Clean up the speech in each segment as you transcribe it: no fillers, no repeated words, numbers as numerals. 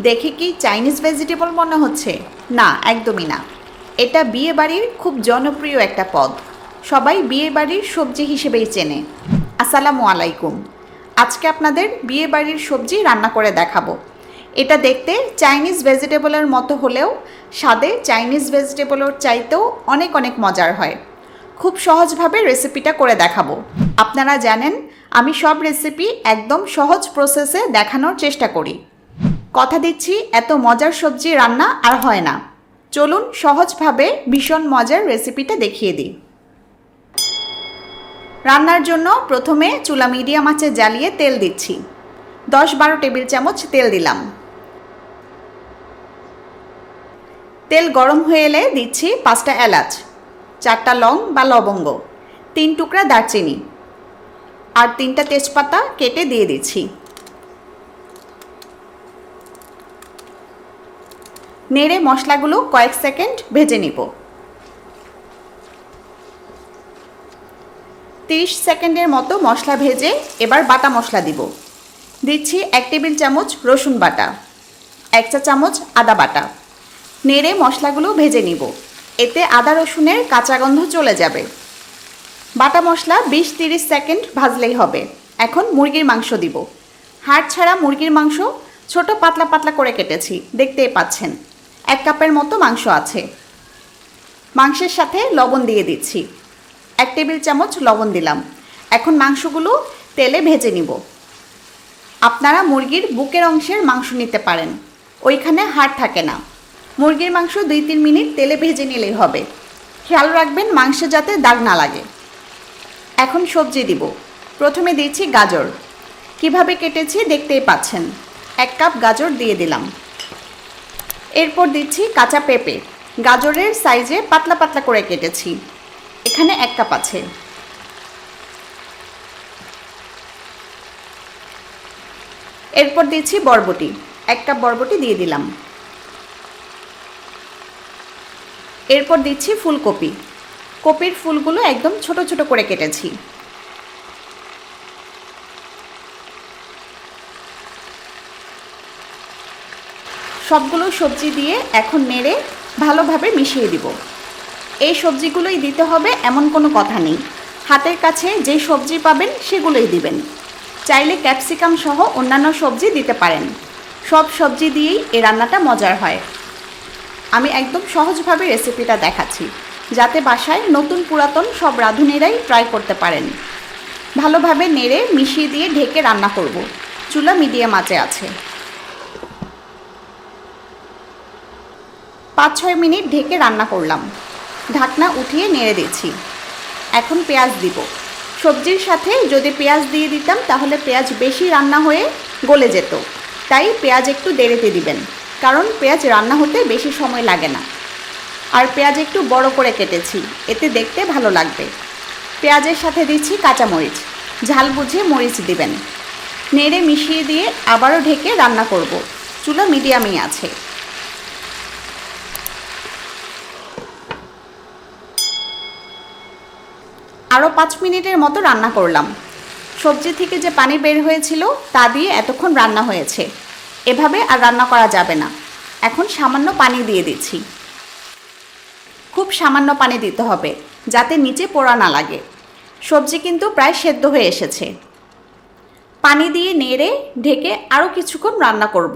দেখে কি Chinese vegetable মনে হচ্ছে? না, একদমই না। এটা বিয়েবাড়ির খুব জনপ্রিয় একটা পদ। সবাই বিয়েবাড়ির সবজি হিসেবেই চেনে। আসসালামু আলাইকুম। আজকে আপনাদের বিয়েবাড়ির সবজি রান্না করে দেখাবো। এটা দেখতে চাইনিজ ভেজিটেবলের মতো হলেও স্বাদে চাইনিজ ভেজিটেবলের চাইতেও অনেক অনেক মজার হয়। খুব সহজভাবে রেসিপিটা করে দেখাবো। আপনারা জানেন আমি সব রেসিপি একদম সহজ প্রসেসে দেখানোর চেষ্টা করি। কথা দিচ্ছি এত মজার সবজি রান্না আর হয় না। চলুন সহজভাবে ভীষণ মজার রেসিপিটা দেখিয়ে দিই। রান্নার জন্য প্রথমে চুলা মিডিয়াম আঁচে জ্বালিয়ে তেল দিচ্ছি। 10-12 টেবিল চামচ তেল দিলাম। তেল গরম হয়ে এলে দিচ্ছি 5টা এলাচ, 4টা লং বা লবঙ্গ, 3 টুকরা দারচিনি আর 3টা তেজপাতা কেটে দিয়ে দিচ্ছি। নেড়ে মশলাগুলো কয়েক সেকেন্ড ভেজে নিব। 30 সেকেন্ডের মতো মশলা ভেজে এবার বাটা মশলা দিব। দিচ্ছি 1 টেবিল চামচ রসুন বাটা, 1 চা চামচ আদা বাটা। নেড়ে মশলাগুলো ভেজে নিব। এতে আদা রসুনের কাঁচা গন্ধ চলে যাবে। বাটা মশলা 20-30 সেকেন্ড ভাজলেই হবে। এখন মুরগির মাংস দিব। হাড় ছাড়া মুরগির মাংস ছোট পাতলা পাতলা করে কেটেছি, দেখতেই পাচ্ছেন। 1 কাপের মতো মাংস আছে। মাংসের সাথে লবণ দিয়ে দিচ্ছি। 1 টেবিল চামচ লবণ দিলাম। এখন মাংসগুলো তেলে ভেজে নিব। আপনারা মুরগির বুকের অংশের মাংস নিতে পারেন, ওইখানে হাড় থাকে না। মুরগির মাংস 2-3 মিনিট তেলে ভেজে নিলেই হবে। খেয়াল রাখবেন মাংসে যাতে দাগ না লাগে। এখন সবজি দিব। প্রথমে দিচ্ছি গাজর। কিভাবে কেটেছি দেখতেই পাচ্ছেন। 1 কাপ গাজর দিয়ে দিলাম। এরপর দিচ্ছি কাঁচা পেঁপে। গাজরের সাইজে পাতলা পাতলা করে কেটেছি, এখানে 1 কাপ আছে। এরপর দিচ্ছি বরবটি। 1 কাপ বরবটি দিয়ে দিলাম। এরপর দিচ্ছি ফুলকপি। কপির ফুলগুলো একদম ছোট ছোট করে কেটেছি। সবগুলো সবজি দিয়ে এখন নেড়ে ভালোভাবে মিশিয়ে দিব। এই সবজিগুলোই দিতে হবে এমন কোনো কথা নেই। হাতের কাছে যেই সবজি পাবেন সেগুলোই দিবেন। চাইলে ক্যাপসিকাম সহ অন্যান্য সবজি দিতে পারেন। সব সবজি দিয়েই এই রান্নাটা মজার হয়। আমি একদম সহজভাবে রেসিপিটা দেখাচ্ছি, যাতে বাসায় নতুন পুরাতন সব রাঁধুনিরাই ট্রাই করতে পারেন। ভালোভাবে নেড়ে মিশিয়ে দিয়ে ঢেকে রান্না করব। চুলা মিডিয়াম আঁচে আছে। 5-6 মিনিট ঢেকে রান্না করলাম। ঢাকনা উঠিয়ে নেড়ে দিচ্ছি। এখন পেঁয়াজ দিব। সবজির সাথে যদি পেঁয়াজ দিয়ে দিতাম তাহলে পেঁয়াজ বেশি রান্না হয়ে গলে যেত। তাই পেঁয়াজ একটু দেরিতে দিবেন, কারণ পেঁয়াজ রান্না হতে বেশি সময় লাগে না। আর পেঁয়াজ একটু বড় করে কেটেছি, এতে দেখতে ভালো লাগবে। পেঁয়াজের সাথে দিচ্ছি কাঁচামরিচ। ঝাল বুঝে মরিচ দিবেন। নেড়ে মিশিয়ে দিয়ে আবারও ঢেকে রান্না করব। চুলা মিডিয়ামই আছে। আরও 5 মিনিটের মতো রান্না করলাম। সবজি থেকে যে পানি বের হয়েছিল তা দিয়ে এতক্ষণ রান্না হয়েছে। এভাবে আর রান্না করা যাবে না। এখন সামান্য পানি দিয়ে দিচ্ছি। খুব সামান্য পানি দিতে হবে, যাতে নিচে পোড়া না লাগে। সবজি কিন্তু প্রায় সেদ্ধ হয়ে এসেছে। পানি দিয়ে নেড়ে ঢেকে আরও কিছুক্ষণ রান্না করব।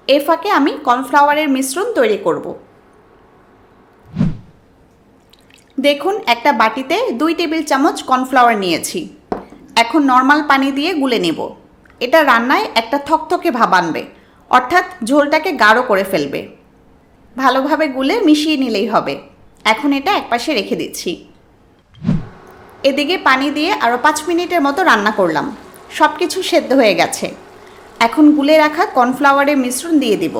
এ ফাঁকে আমি কর্নফ্লাওয়ারের মিশ্রণ তৈরি করব। দেখুন, একটা বাটিতে 2 টেবিল চামচ কর্নফ্লাওয়ার নিয়েছি। এখন নর্মাল পানি দিয়ে গুলে নেব। এটা রান্নায় একটা থকথকে ভাব আনবে, অর্থাৎ ঝোলটাকে গাঢ় করে ফেলবে। ভালোভাবে গুলে মিশিয়ে নিলেই হবে। এখন এটা একপাশে রেখে দিচ্ছি। এদিকে পানি দিয়ে আরও 5 মিনিটের মতো রান্না করলাম। সব কিছু সেদ্ধ হয়ে গেছে। এখন গুলে রাখা কর্নফ্লাওয়ারের মিশ্রণ দিয়ে দিব।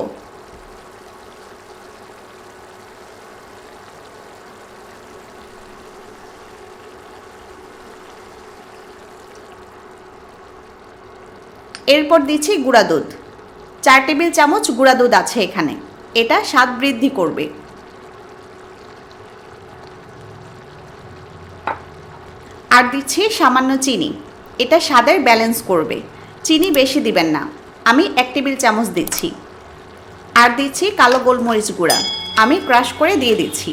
এরপর দিচ্ছি গুঁড়া দুধ। 4 টেবিল চামচ গুঁড়া দুধ আছে এখানে। এটা স্বাদ বৃদ্ধি করবে। আর দিচ্ছি সামান্য চিনি। এটা স্বাদের ব্যালেন্স করবে। চিনি বেশি দিবেন না। আমি 1 টেবিল চামচ দিচ্ছি। আর দিচ্ছি কালো গোলমরিচ গুঁড়া, আমি ক্রাশ করে দিয়ে দিচ্ছি।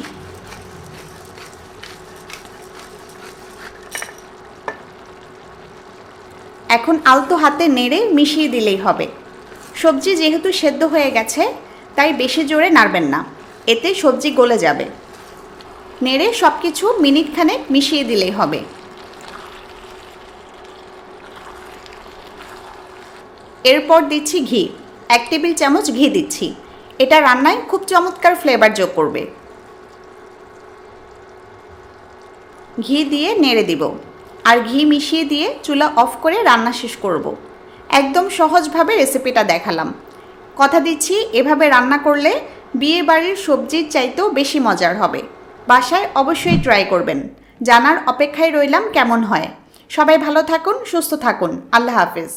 এখন আলতো হাতে নেড়ে মিশিয়ে দিলেই হবে। সবজি যেহেতু সেদ্ধ হয়ে গেছে তাই বেশি জোরে নাড়বেন না, এতে সবজি গলে যাবে। নেড়ে সব কিছু মিনিটখানেক মিশিয়ে দিলেই হবে। এরপর দিচ্ছি ঘি, 1 টেবিল চামচ ঘি দিচ্ছি। এটা রান্নায় খুব চমৎকার ফ্লেভার যোগ করবে। ঘি দিয়ে নেড়ে দিব, আর ঘি মিশিয়ে দিয়ে চুলা অফ করে রান্না শেষ করব। একদম সহজভাবে রেসিপিটা দেখালাম। কথা দিচ্ছি এভাবে রান্না করলে বিয়ে বাড়ির সবজির চাইতেও বেশি মজার হবে। বাসায় অবশ্যই ট্রাই করবেন। জানার অপেক্ষায় রইলাম কেমন হয়। সবাই ভালো থাকুন, সুস্থ থাকুন। আল্লাহ হাফেজ।